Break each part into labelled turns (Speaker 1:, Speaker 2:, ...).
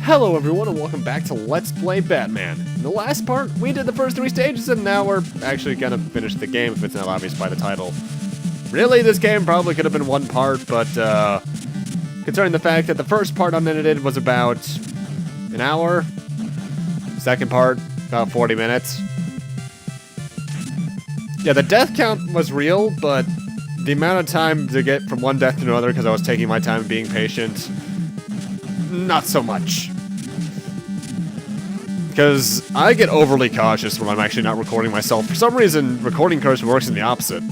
Speaker 1: Hello everyone and welcome back to Let's Play Batman. In the last part, we did the first 3 stages and now we're actually gonna finish the game if it's not obvious by the title. Really, this game probably could have been one part, but considering the fact that the first part unedited was about an hour, second part, about 40 minutes. Yeah, the death count was real, but the amount of time to get from one death to another because I was taking my time being patient, not so much. Because I get overly cautious when I'm actually not recording myself. For some reason, recording curse works in the opposite.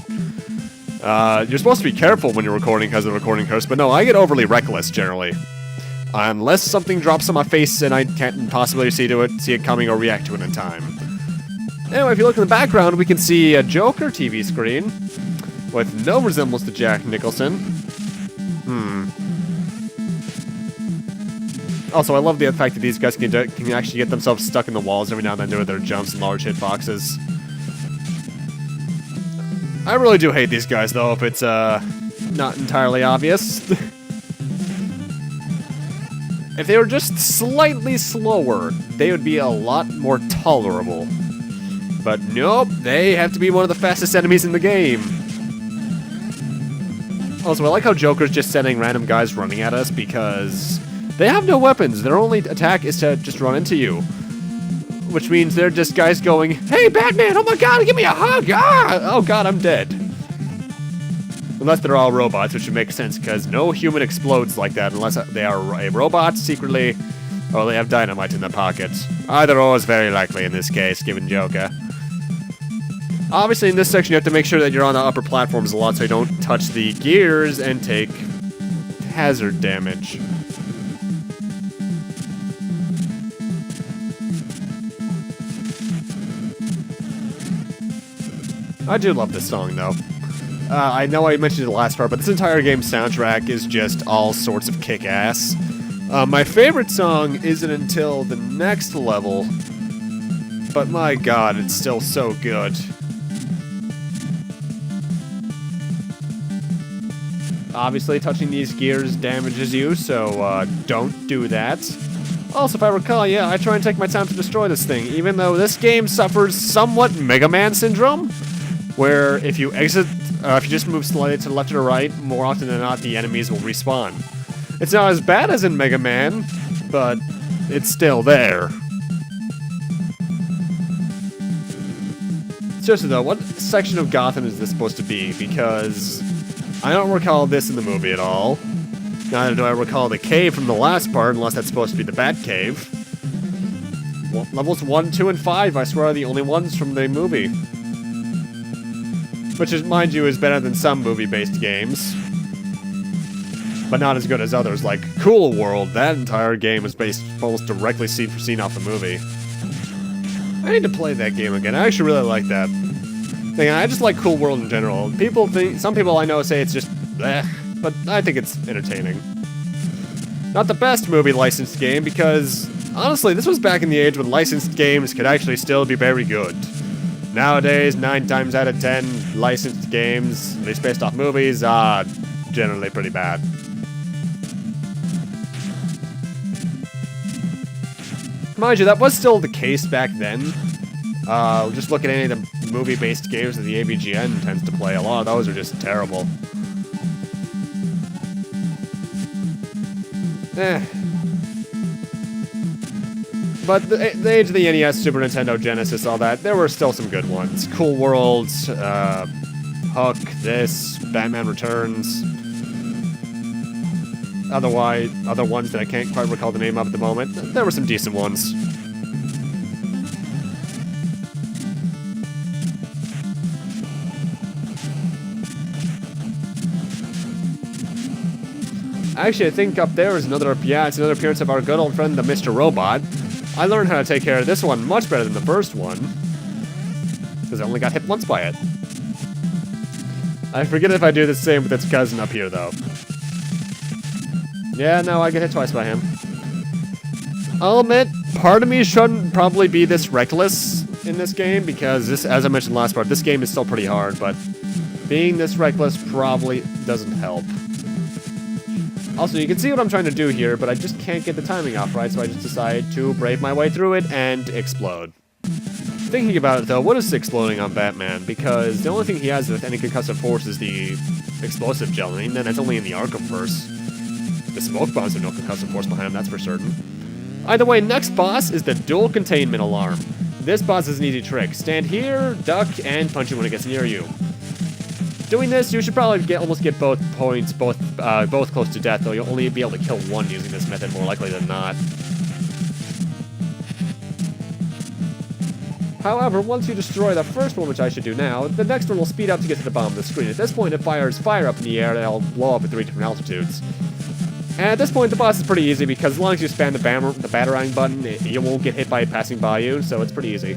Speaker 1: You're supposed to be careful when you're recording because of the recording curse, but no, I get overly reckless generally. Unless something drops on my face and I can't possibly see it coming or react to it in time. Anyway, if you look in the background, we can see a Joker TV screen with no resemblance to Jack Nicholson. Also, I love the fact that these guys can actually get themselves stuck in the walls every now and then doing their jumps and large hitboxes. I really do hate these guys, though, if it's not entirely obvious. If they were just slightly slower, they would be a lot more tolerable. But nope, they have to be one of the fastest enemies in the game. Also, I like how Joker's just sending random guys running at us because they have no weapons. Their only attack is to just run into you. Which means they're just guys going, "Hey, Batman, oh my god, give me a hug! Ah! Oh god, I'm dead." Unless they're all robots, which would make sense, because no human explodes like that unless they are a robot secretly, or they have dynamite in their pockets. Either or is very likely in this case, given Joker. Obviously, in this section, you have to make sure that you're on the upper platforms a lot so you don't touch the gears and take hazard damage. I do love this song, though. I know I mentioned it the last part, but this entire game's soundtrack is just all sorts of kick-ass. My favorite song isn't until the next level, but my god, it's still so good. Obviously, touching these gears damages you, so don't do that. Also, if I recall, yeah, I try and take my time to destroy this thing, even though this game suffers somewhat Mega Man syndrome, where if you exit, if you just move slightly to the left or the right, more often than not, the enemies will respawn. It's not as bad as in Mega Man, but it's still there. Seriously though, what section of Gotham is this supposed to be? Because I don't recall this in the movie at all. Neither do I recall the cave from the last part, unless that's supposed to be the Bat Cave. Well, levels 1, 2, and 5, I swear, are the only ones from the movie. Which, is, mind you, is better than some movie-based games. But not as good as others, like Cool World. That entire game is based almost directly scene for scene off the movie. I need to play that game again. I actually really like that. I just like Cool World in general. Some people I know say it's just but I think it's entertaining. Not the best movie licensed game, because honestly, this was back in the age when licensed games could actually still be very good. Nowadays, 9 times out of 10, licensed games, at least based off movies, are generally pretty bad. Mind you, that was still the case back then. Just look at any of the movie-based games that the AVGN tends to play. A lot of those are just terrible. But the age of the NES, Super Nintendo, Genesis, all that, there were still some good ones. Cool Worlds, Hook, this, Batman Returns. Other ones that I can't quite recall the name of at the moment. There were some decent ones. Actually, I think up there is it's another appearance of our good old friend, the Mr. Robot. I learned how to take care of this one much better than the first one, because I only got hit once by it. I forget if I do the same with its cousin up here, though. Yeah, no, I get hit twice by him. I'll admit, part of me shouldn't probably be this reckless in this game, because this, as I mentioned last part, this game is still pretty hard, but being this reckless probably doesn't help. Also, you can see what I'm trying to do here, but I just can't get the timing off right, so I just decide to brave my way through it and explode. Thinking about it, though, what is exploding on Batman? Because the only thing he has with any concussive force is the explosive gel, and then that's only in the Arkhamverse. The smoke bombs have no concussive force behind them, that's for certain. Either way, next boss is the Dual Containment Alarm. This boss is an easy trick. Stand here, duck, and punch it when it gets near you. Doing this, you should probably almost get both points, both close to death, though you'll only be able to kill one using this method, more likely than not. However, once you destroy the first one, which I should do now, the next one will speed up to get to the bottom of the screen. At this point, it fires fire up in the air that'll blow up at 3 different altitudes. And at this point, the boss is pretty easy, because as long as you spam the Batarang button, you won't get hit by it passing by you, so it's pretty easy.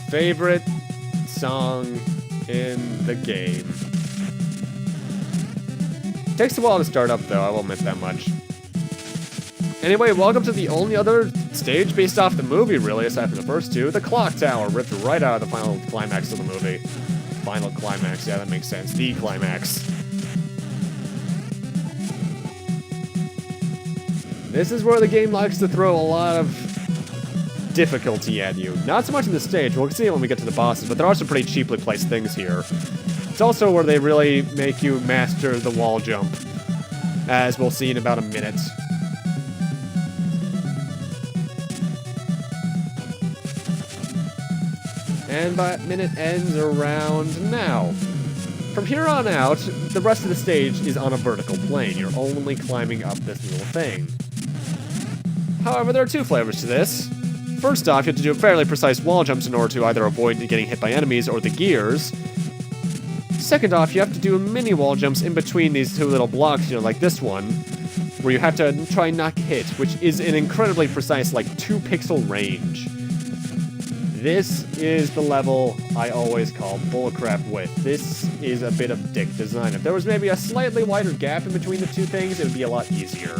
Speaker 1: Favorite song in the game. Takes a while to start up, though, I will admit that much. Anyway, welcome to the only other stage based off the movie, really, aside from the first two. The Clock Tower, ripped right out of the final climax of the movie. Final climax, yeah, that makes sense. The climax. This is where the game likes to throw a lot of difficulty at you. Not so much in the stage, we'll see it when we get to the bosses, but there are some pretty cheaply placed things here. It's also where they really make you master the wall jump, as we'll see in about a minute. And that minute ends around now. From here on out, the rest of the stage is on a vertical plane. You're only climbing up this little thing. However, there are two flavors to this. First off, you have to do fairly precise wall jumps in order to either avoid getting hit by enemies or the gears. Second off, you have to do mini wall jumps in between these two little blocks, you know, like this one, where you have to try and not hit, which is an incredibly precise, like, 2-pixel range. This is the level I always call bullcrap width. This is a bit of dick design. If there was maybe a slightly wider gap in between the two things, it would be a lot easier.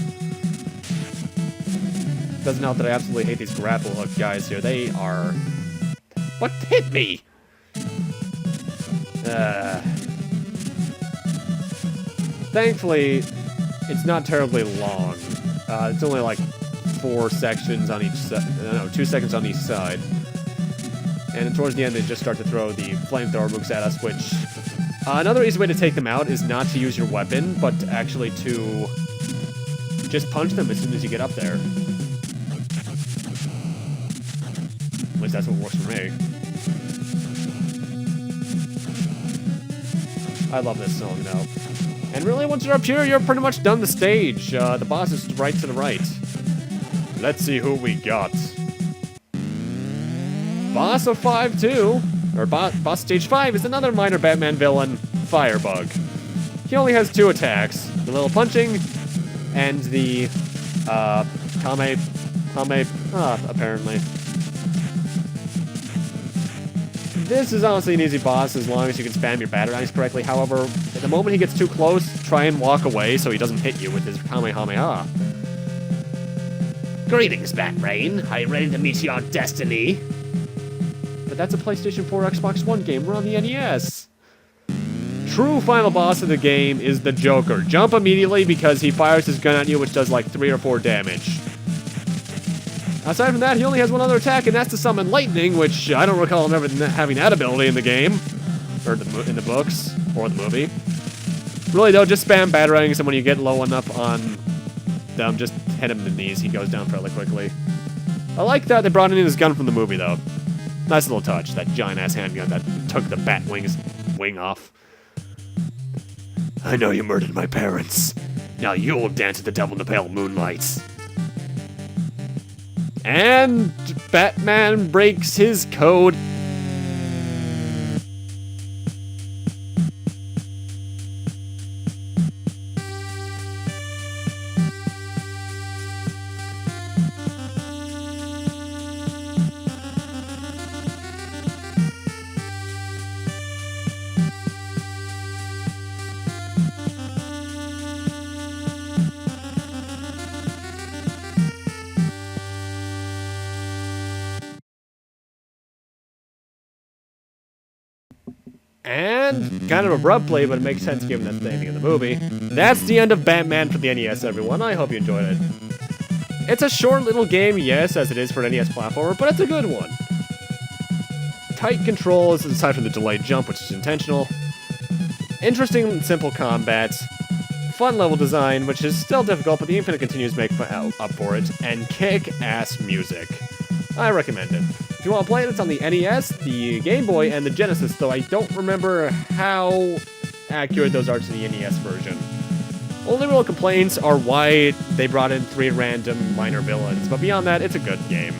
Speaker 1: Doesn't help that I absolutely hate these grapple hook guys here. They are... What hit me? Thankfully, it's not terribly long. It's only like 4 sections on each side. No, 2 seconds on each side. And towards the end, they just start to throw the flamethrower mooks at us, which... another easy way to take them out is not to use your weapon, but actually to just punch them as soon as you get up there. At least that's what works for me. I love this song, though. And really, once you're up here, you're pretty much done the stage. The boss is right to the right. Let's see who we got. Boss of 5-2, or boss stage 5, is another minor Batman villain, Firebug. He only has 2 attacks, the little punching, and the, apparently. This is honestly an easy boss as long as you can spam your Batarangs correctly. However, at the moment he gets too close, try and walk away so he doesn't hit you with his Kamehameha. Greetings, Batbrain. Are you ready to meet your destiny? But that's a PlayStation 4 Xbox One game. We're on the NES. True final boss of the game is the Joker. Jump immediately because he fires his gun at you, which does like 3 or 4 damage. Aside from that, he only has one other attack, and that's to summon lightning, which I don't recall him ever having that ability in the game. Or in the books, or the movie. Really though, just spam Batarangs, and when you get low enough on them, just hit him in the knees. He goes down fairly quickly. I like that they brought in his gun from the movie, though. Nice little touch, that giant-ass handgun that took the Batwing's wing off. I know you murdered my parents. Now you'll dance at the devil in the pale moonlight. And Batman breaks his code. And kind of abruptly, but it makes sense given that's the ending of the movie. That's the end of Batman for the NES, everyone. I hope you enjoyed it. It's a short little game, yes, as it is for an NES platformer, but it's a good one. Tight controls, aside from the delayed jump, which is intentional. Interesting and simple combat. Fun level design, which is still difficult, but the Infinite continues to make up for it. And kick-ass music. I recommend it. If you want to play it, it's on the NES, the Game Boy, and the Genesis, though I don't remember how accurate those are to the NES version. Only real complaints are why they brought in 3 random minor villains, but beyond that, it's a good game.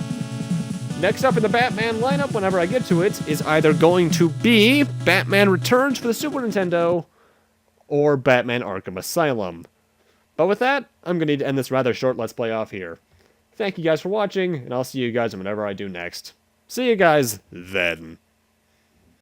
Speaker 1: Next up in the Batman lineup, whenever I get to it, is either going to be Batman Returns for the Super Nintendo, or Batman Arkham Asylum. But with that, I'm going to need to end this rather short Let's Play off here. Thank you guys for watching, and I'll see you guys whenever I do next. See you guys then.